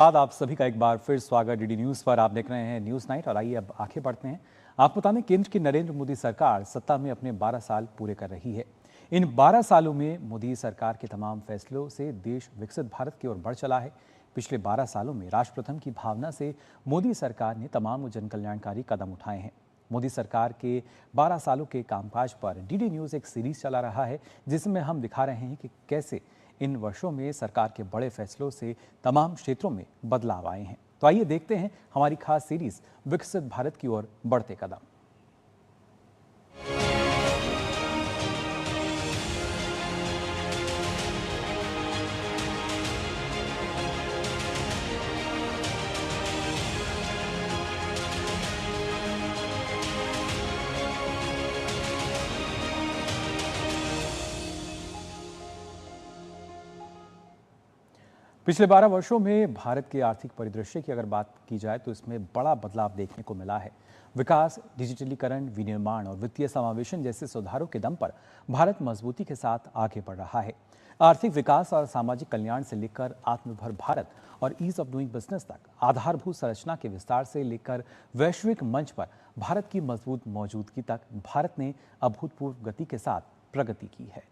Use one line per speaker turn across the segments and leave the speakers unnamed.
बाद आप सभी का एक बार फिर स्वागत डीडी न्यूज पर। आप देख रहे हैं न्यूज नाइट और आइए अब आगे बढ़ते हैं। आपको बता दें, केंद्र की नरेंद्र मोदी सरकार सत्ता में अपने 12 साल पूरे कर रही है। इन 12 सालों में मोदी सरकार के तमाम फैसलों से देश विकसित भारत की ओर बढ़ चला है। पिछले 12 सालों में राष्ट्र प्रथम की भावना से मोदी सरकार ने तमाम जन कल्याणकारी कदम उठाए हैं। मोदी सरकार के 12 सालों के कामकाज पर डीडी न्यूज एक सीरीज चला रहा है, जिसमें हम दिखा रहे हैं कि कैसे इन वर्षों में सरकार के बड़े फैसलों से तमाम क्षेत्रों में बदलाव आए हैं। तो आइए देखते हैं हमारी खास सीरीज विकसित भारत की ओर बढ़ते कदम। पिछले 12 वर्षों में भारत के आर्थिक परिदृश्य की अगर बात की जाए तो इसमें बड़ा बदलाव देखने को मिला है। विकास, डिजिटलीकरण, विनिर्माण और वित्तीय समावेशन जैसे सुधारों के दम पर भारत मजबूती के साथ आगे बढ़ रहा है। आर्थिक विकास और सामाजिक कल्याण से लेकर आत्मनिर्भर भारत और ईज ऑफ डूइंग बिजनेस तक, आधारभूत संरचना के विस्तार से लेकर वैश्विक मंच पर भारत की मजबूत मौजूदगी तक भारत ने अभूतपूर्व गति के साथ प्रगति की है।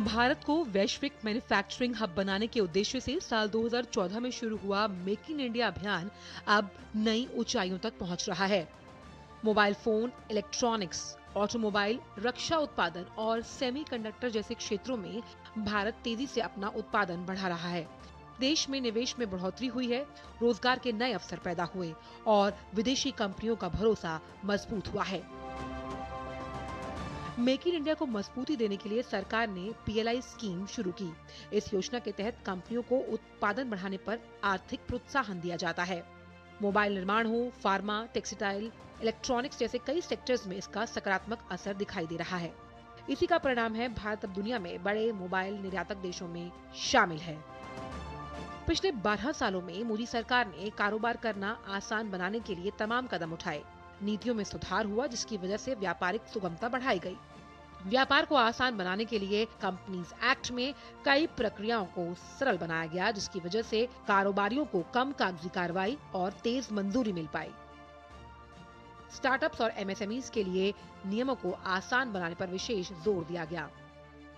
भारत को वैश्विक मैन्युफैक्चरिंग हब बनाने के उद्देश्य से साल 2014 में शुरू हुआ मेक इन इंडिया अभियान अब नई ऊंचाइयों तक पहुंच रहा है। मोबाइल फोन, इलेक्ट्रॉनिक्स, ऑटोमोबाइल, रक्षा उत्पादन और सेमीकंडक्टर जैसे क्षेत्रों में भारत तेजी से अपना उत्पादन बढ़ा रहा है। देश में निवेश में बढ़ोतरी हुई है, रोजगार के नए अवसर पैदा हुए और विदेशी कंपनियों का भरोसा मजबूत हुआ है। मेक इन इंडिया को मजबूती देने के लिए सरकार ने पीएलआई स्कीम शुरू की। इस योजना के तहत कंपनियों को उत्पादन बढ़ाने पर आर्थिक प्रोत्साहन दिया जाता है। मोबाइल निर्माण हो, फार्मा, टेक्सटाइल, इलेक्ट्रॉनिक्स जैसे कई सेक्टर्स में इसका सकारात्मक असर दिखाई दे रहा है। इसी का परिणाम है भारत अब दुनिया में बड़े मोबाइल निर्यातक देशों में शामिल है। पिछले 12 सालों में मोदी सरकार ने कारोबार करना आसान बनाने के लिए तमाम कदम उठाए। नीतियों में सुधार हुआ, जिसकी वजह से व्यापारिक सुगमता बढ़ाई गई। व्यापार को आसान बनाने के लिए कंपनीज एक्ट में कई प्रक्रियाओं को सरल बनाया गया, जिसकी वजह से कारोबारियों को कम कागजी कार्रवाई और तेज मंजूरी मिल पाई। स्टार्टअप्स और एमएसएमईज के लिए नियमों को आसान बनाने पर विशेष जोर दिया गया।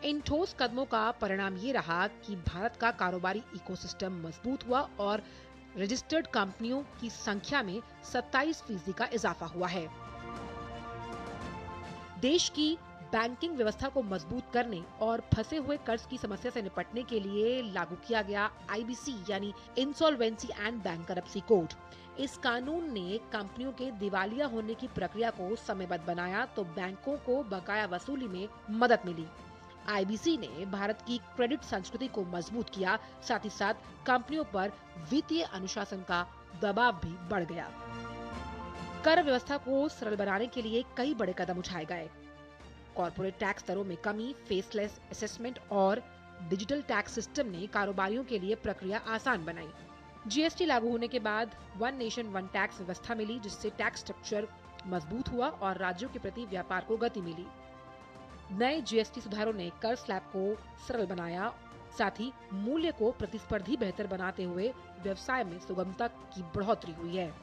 इन ठोस कदमों का परिणाम ये रहा कि भारत का कारोबारी इकोसिस्टम मजबूत हुआ और रजिस्टर्ड कंपनियों की संख्या में 27% का इजाफा हुआ है। देश की बैंकिंग व्यवस्था को मजबूत करने और फंसे हुए कर्ज की समस्या से निपटने के लिए लागू किया गया आईबीसी यानी इंसॉल्वेंसी एंड बैंकरप्सी कोड। इस कानून ने कंपनियों के दिवालिया होने की प्रक्रिया को समयबद्ध बनाया तो बैंकों को बकाया वसूली में मदद मिली। आईबीसी ने भारत की क्रेडिट संस्कृति को मजबूत किया, साथ ही साथ कंपनियों पर वित्तीय अनुशासन का दबाव भी बढ़ गया। कर व्यवस्था को सरल बनाने के लिए कई बड़े कदम उठाए गए। कॉर्पोरेट टैक्स दरों में कमी, फेसलेस असेसमेंट और डिजिटल टैक्स सिस्टम ने कारोबारियों के लिए प्रक्रिया आसान बनाई। जीएसटी लागू होने के बाद वन नेशन वन टैक्स व्यवस्था मिली, जिससे टैक्स स्ट्रक्चर मजबूत हुआ और राज्यों के प्रति व्यापार को गति मिली। नए जीएसटी सुधारों ने कर स्लैब को सरल बनाया, साथ ही मूल्य को प्रतिस्पर्धी बेहतर बनाते हुए व्यवसाय में सुगमता की बढ़ोतरी हुई है।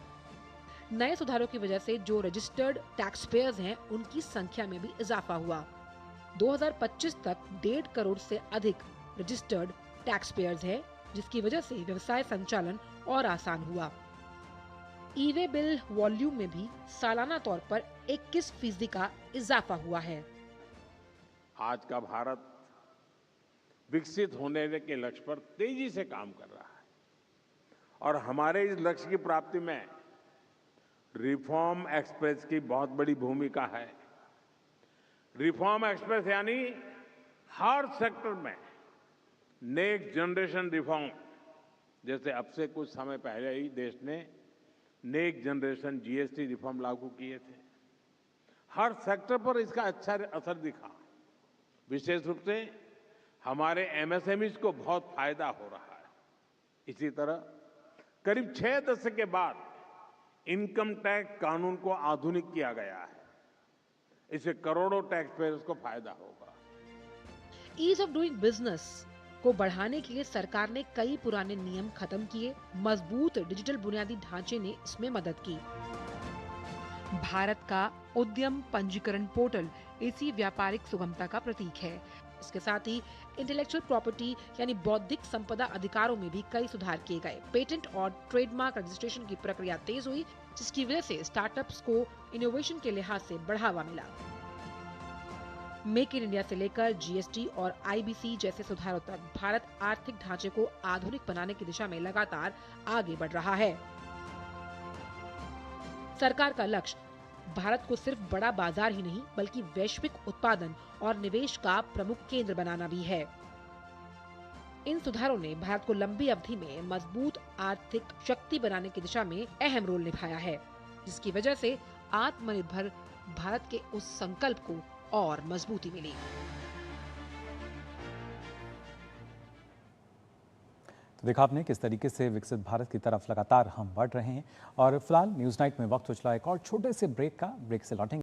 नए सुधारों की वजह से जो रजिस्टर्ड टैक्स पेयर्स हैं, उनकी संख्या में भी इजाफा हुआ। 2025 तक 1.5 करोड़ से अधिक रजिस्टर्ड टैक्स पेयर्स हैं, जिसकी वजह से व्यवसाय संचालन और आसान हुआ। ई-वे बिल वॉल्यूम में भी सालाना तौर पर 21% का इजाफा हुआ है।
आज का भारत विकसित होने के लक्ष्य पर तेजी से काम कर रहा है और हमारे इस लक्ष्य की प्राप्ति में रिफॉर्म एक्सप्रेस की बहुत बड़ी भूमिका है। रिफॉर्म एक्सप्रेस यानी हर सेक्टर में नेक्स्ट जनरेशन रिफॉर्म। जैसे अब से कुछ समय पहले ही देश ने नेक्स्ट जनरेशन जीएसटी रिफॉर्म लागू किए थे। हर सेक्टर पर इसका अच्छा असर दिखा। विशेष रूप से हमारे एमएसएमईज को बहुत फायदा हो रहा है। इसी तरह करीब 6 दशक के बाद इनकम टैक्स कानून को आधुनिक किया गया है। इससे करोड़ों टैक्स पेयर्स को फायदा होगा।
ईज ऑफ डूइंग बिजनेस को बढ़ाने के लिए सरकार ने कई पुराने नियम खत्म किए। मजबूत डिजिटल बुनियादी ढांचे ने इसमें मदद की। भारत का उद्यम पंजीकरण पोर्टल इसी व्यापारिक सुगमता का प्रतीक है। इसके साथ ही इंटेलेक्चुअल प्रॉपर्टी यानी बौद्धिक संपदा अधिकारों में भी कई सुधार किए गए। पेटेंट और ट्रेडमार्क रजिस्ट्रेशन की प्रक्रिया तेज हुई, जिसकी वजह से स्टार्टअप्स को इनोवेशन के लिहाज से बढ़ावा मिला। मेक इन इंडिया से लेकर जीएसटी और आईबीसी जैसे सुधारों तक भारत आर्थिक ढांचे को आधुनिक बनाने की दिशा में लगातार आगे बढ़ रहा है। सरकार का लक्ष्य भारत को सिर्फ बड़ा बाजार ही नहीं बल्कि वैश्विक उत्पादन और निवेश का प्रमुख केंद्र बनाना भी है। इन सुधारों ने भारत को लंबी अवधि में मजबूत आर्थिक शक्ति बनाने की दिशा में अहम रोल निभाया है, जिसकी वजह से आत्मनिर्भर भारत के उस संकल्प को और मजबूती मिली।
तो देखा आपने किस तरीके से विकसित भारत की तरफ लगातार हम बढ़ रहे हैं। और फिलहाल न्यूज़ नाइट में वक्त हो चला एक और छोटे से ब्रेक का। ब्रेक से लौटेंगे।